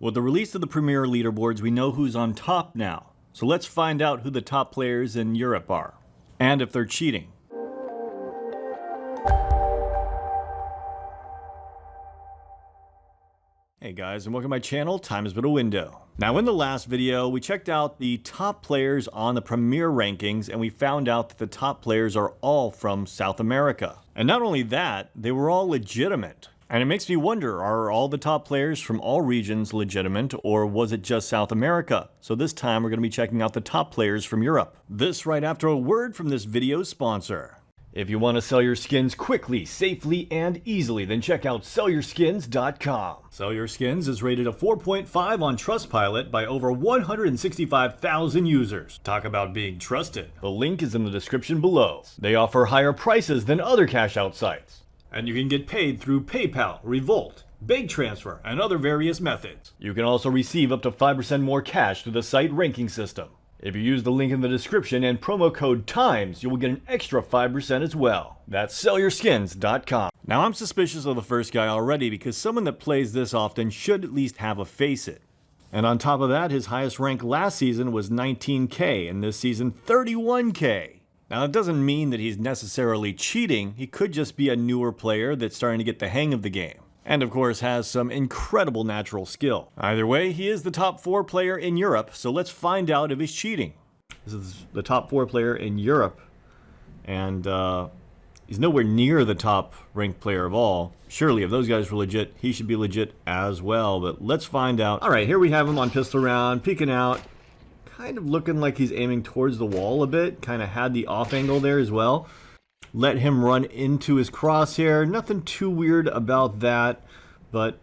With the release of the Premier leaderboards, we know who's on top now. So let's find out who the top players in Europe are, and if they're cheating. Hey guys, and welcome to my channel, Time Has Been a Window. Now in the last video, we checked out the top players on the Premier rankings, and we found out that the top players are all from South America. And not only that, they were all legitimate. And it makes me wonder, are all the top players from all regions legitimate, or was it just South America? So this time we're going to be checking out the top players from Europe. This right after a word from this video's sponsor. If you want to sell your skins quickly, safely, and easily, then check out SellYourSkins.com. Sell Your Skins is rated a 4.5 on Trustpilot by over 165,000 users. Talk about being trusted. The link is in the description below. They offer higher prices than other cash-out sites. And you can get paid through PayPal, Revolt, Bank Transfer, and other various methods. You can also receive up to 5% more cash through the site ranking system. If you use the link in the description and promo code TIMES, you will get an extra 5% as well. That's SellYourSkins.com. Now I'm suspicious of the first guy already because someone that plays this often should at least have a Faceit. And on top of that, his highest rank last season was 19k, and this season 31k. Now that doesn't mean that he's necessarily cheating, he could just be a newer player that's starting to get the hang of the game. And of course has some incredible natural skill. Either way, he is the top 4 player in Europe, so let's find out if he's cheating. This is the top 4 player in Europe, and he's nowhere near the top ranked player of all. Surely if those guys were legit, he should be legit as well, but let's find out. Alright, here we have him on pistol round, peeking out, kind of looking like he's aiming towards the wall a bit, kind of had the off angle there as well. Let him run into his crosshair. Nothing too weird about that, but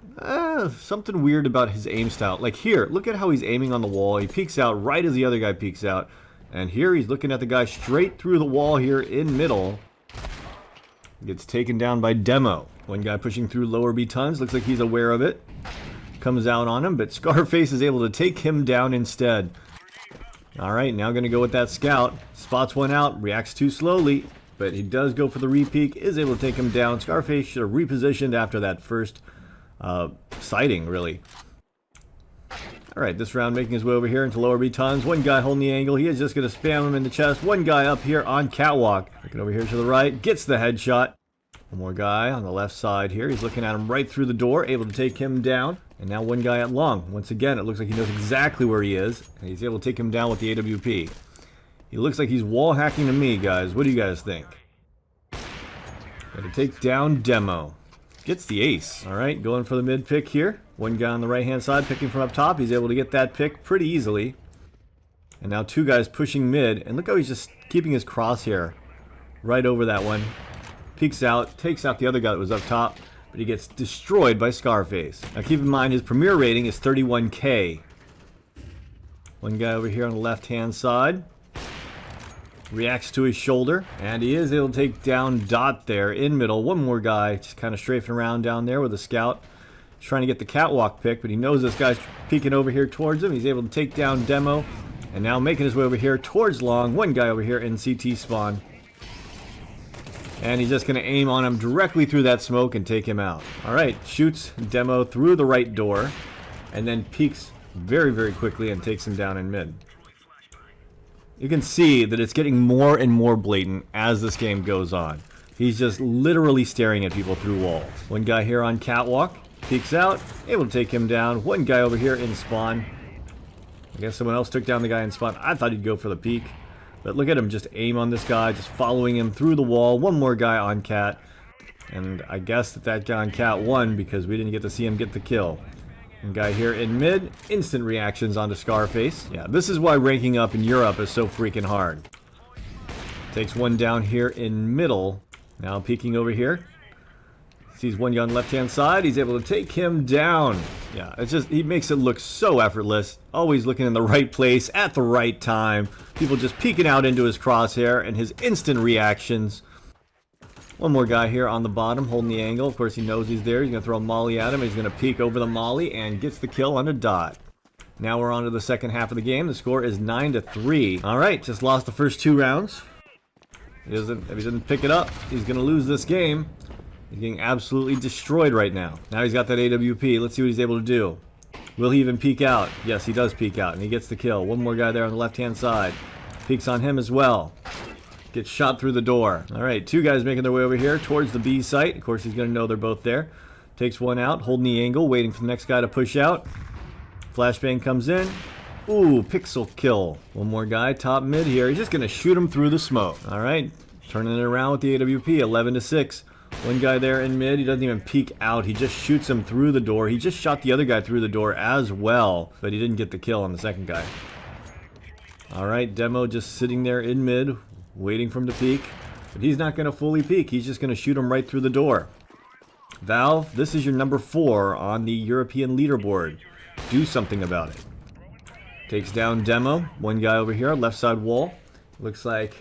something weird about his aim style. Like here, look at how he's aiming on the wall. He peeks out right as the other guy peeks out. And here he's looking at the guy straight through the wall here in middle. Gets taken down by Demo. One guy pushing through lower B tons. Looks like he's aware of it. Comes out on him, but Scarface is able to take him down instead. Alright, now going to go with that scout. Spots one out, reacts too slowly. But he does go for the re-peek, is able to take him down. Scarface should have repositioned after that first sighting, really. Alright, this round making his way over here into lower B tons. One guy holding the angle. He is just going to spam him in the chest. One guy up here on catwalk. Looking over here to the right. Gets the headshot. One more guy on the left side here. He's looking at him right through the door. Able to take him down. And now one guy at long. Once again, it looks like he knows exactly where he is. And he's able to take him down with the AWP. He looks like he's wall hacking to me, guys. What do you guys think? Got to take down Demo. Gets the ace. Alright, going for the mid pick here. One guy on the right hand side picking from up top. He's able to get that pick pretty easily. And now two guys pushing mid. And look how he's just keeping his crosshair right over that one. Peeks out, takes out the other guy that was up top. But he gets destroyed by Scarface. Now keep in mind his premier rating is 31k. One guy over here on the left hand side. Reacts to his shoulder, and he is able to take down Dot there in middle. One more guy just kind of strafing around down there with a scout. He's trying to get the catwalk pick, but he knows this guy's peeking over here towards him. He's able to take down Demo, and now making his way over here towards long. One guy over here in CT spawn. And he's just going to aim on him directly through that smoke and take him out. Alright, shoots Demo through the right door, and then peeks very, very quickly and takes him down in mid. You can see that it's getting more and more blatant as this game goes on. He's just literally staring at people through walls. One guy here on catwalk, peeks out, able to take him down. One guy over here in spawn. I guess someone else took down the guy in spawn. I thought he'd go for the peek. But look at him just aim on this guy, just following him through the wall. One more guy on cat. And I guess that guy on cat won because we didn't get to see him get the kill. And guy here in mid, instant reactions onto Scarface. Yeah, this is why ranking up in Europe is so freaking hard. Takes one down here in middle. Now peeking over here. Sees one guy on the left-hand side. He's able to take him down. Yeah, it's just, he makes it look so effortless. Always looking in the right place at the right time. People just peeking out into his crosshair and his instant reactions. One more guy here on the bottom holding the angle. Of course, he knows he's there. He's going to throw a molly at him. He's going to peek over the molly and gets the kill on a Dot. Now we're on to the second half of the game. The score is 9-3. All right, just lost the first 2 rounds. If he doesn't pick it up, he's going to lose this game. He's getting absolutely destroyed right now. Now he's got that AWP. Let's see what he's able to do. Will he even peek out? Yes, he does peek out, and he gets the kill. One more guy there on the left-hand side. Peeks on him as well. Gets shot through the door. All right, 2 guys making their way over here towards the B site. Of course, he's going to know they're both there. Takes one out, holding the angle, waiting for the next guy to push out. Flashbang comes in. Ooh, pixel kill. One more guy, top mid here. He's just going to shoot him through the smoke. All right, turning it around with the AWP, 11-6. One guy there in mid, he doesn't even peek out. He just shoots him through the door. He just shot the other guy through the door as well, but he didn't get the kill on the second guy. All right, Demo just sitting there in mid, waiting for him to peek. But he's not going to fully peek. He's just going to shoot him right through the door. Valve, this is your number 4 on the European leaderboard. Do something about it. Takes down Demo. One guy over here, left side wall. Looks like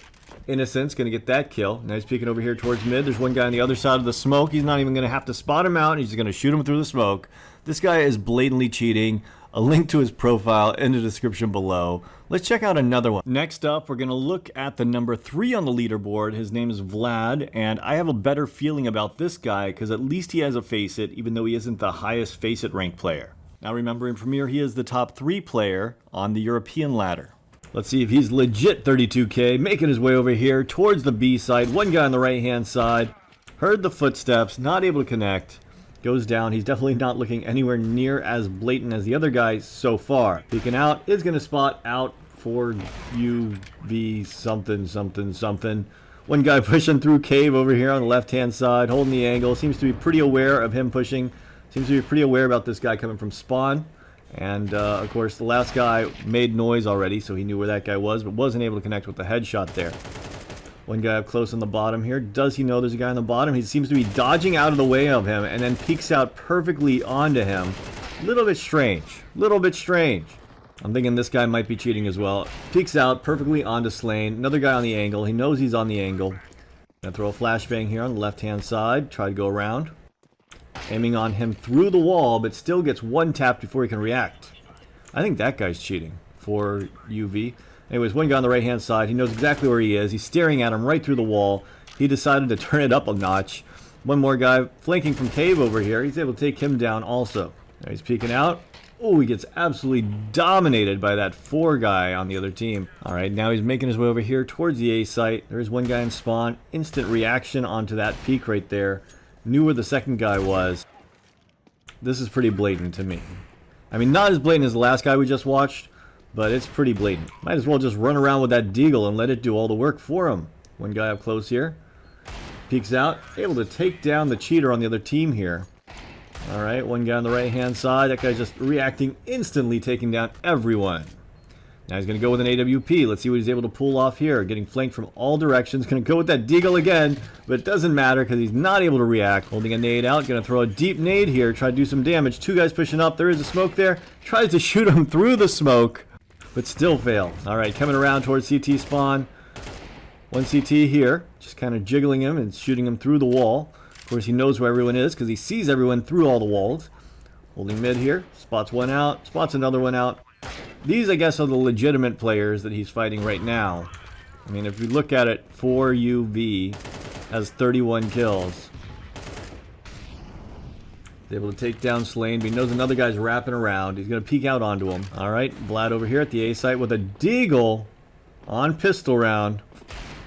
Innocent's going to get that kill. Now he's peeking over here towards mid. There's one guy on the other side of the smoke. He's not even going to have to spot him out. He's just going to shoot him through the smoke. This guy is blatantly cheating. A link to his profile in the description below. Let's check out another one. Next up, we're going to look at the number 3 on the leaderboard. His name is Vlad, and I have a better feeling about this guy because at least he has a Faceit, even though he isn't the highest Faceit rank player. Now remember, in Premier, he is the top 3 player on the European ladder. Let's see if he's legit 32k, making his way over here towards the B side. One guy on the right-hand side. Heard the footsteps, not able to connect. Goes down. He's definitely not looking anywhere near as blatant as the other guys so far. Peeking out is going to spot out for UV something. One guy pushing through cave over here on the left-hand side, holding the angle. Seems to be pretty aware of him pushing. Seems to be pretty aware about this guy coming from spawn. And, of course, the last guy made noise already, so he knew where that guy was, but wasn't able to connect with the headshot there. One guy up close on the bottom here. Does he know there's a guy on the bottom? He seems to be dodging out of the way of him and then peeks out perfectly onto him. Little bit strange. Little bit strange. I'm thinking this guy might be cheating as well. Peeks out perfectly onto Slain. Another guy on the angle. He knows he's on the angle. Gonna throw a flashbang here on the left-hand side. Try to go around. Aiming on him through the wall, but still gets one tap before he can react. I think that guy's cheating for UV. Anyways, one guy on the right-hand side. He knows exactly where he is. He's staring at him right through the wall. He decided to turn it up a notch. One more guy flanking from cave over here. He's able to take him down also. Now he's peeking out. Oh, he gets absolutely dominated by that 4 guy on the other team. All right, now he's making his way over here towards the A site. There's one guy in spawn. Instant reaction onto that peek right there. Knew where the second guy was. This is pretty blatant to me. I mean, not as blatant as the last guy we just watched, but it's pretty blatant. Might as well just run around with that deagle and let it do all the work for him. One guy up close here. Peeks out. Able to take down the cheater on the other team here. Alright, one guy on the right-hand side. That guy's just reacting instantly, taking down everyone. Now he's going to go with an AWP. Let's see what he's able to pull off here. Getting flanked from all directions. Going to go with that deagle again, but it doesn't matter because he's not able to react. Holding a nade out. Going to throw a deep nade here. Try to do some damage. 2 guys pushing up. There is a smoke there. Tries to shoot him through the smoke, but still fails. Alright, coming around towards CT spawn. One CT here. Just kind of jiggling him and shooting him through the wall. Of course, he knows where everyone is because he sees everyone through all the walls. Holding mid here. Spots one out. Spots another one out. These, I guess, are the legitimate players that he's fighting right now. I mean, if we look at it, 4UV has 31 kills. He's able to take down Slain, but he knows another guy's wrapping around. He's going to peek out onto him. All right, Vlad over here at the A site with a deagle on pistol round.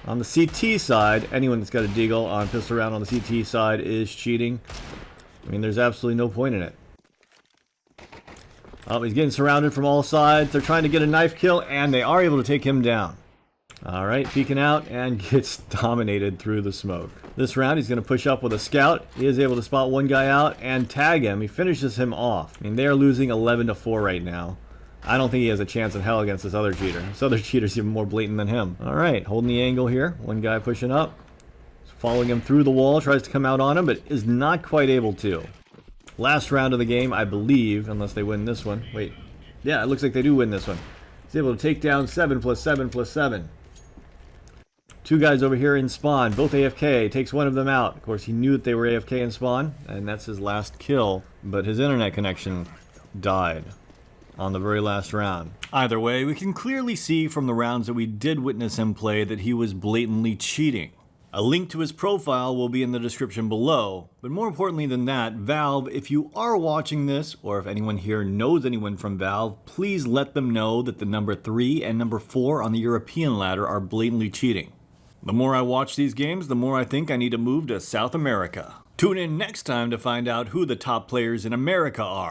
On the CT side, anyone that's got a deagle on pistol round on the CT side is cheating. I mean, there's absolutely no point in it. Oh, he's getting surrounded from all sides. They're trying to get a knife kill, and they are able to take him down. All right, peeking out and gets dominated through the smoke. This round, he's going to push up with a scout. He is able to spot one guy out and tag him. He finishes him off. I mean, they are losing 11-4 right now. I don't think he has a chance in hell against this other cheater. This other cheater's even more blatant than him. All right, holding the angle here. One guy pushing up. Following him through the wall. Tries to come out on him, but is not quite able to. Last round of the game, I believe, unless they win this one. Wait. Yeah, it looks like they do win this one. He's able to take down 7+7+7. 2 guys over here in spawn, both AFK. Takes one of them out. Of course, he knew that they were AFK in spawn, and that's his last kill. But his internet connection died on the very last round. Either way, we can clearly see from the rounds that we did witness him play that he was blatantly cheating. A link to his profile will be in the description below, but more importantly than that, Valve, if you are watching this, or if anyone here knows anyone from Valve, please let them know that the number 3 and number 4 on the European ladder are blatantly cheating. The more I watch these games, the more I think I need to move to South America. Tune in next time to find out who the top players in America are.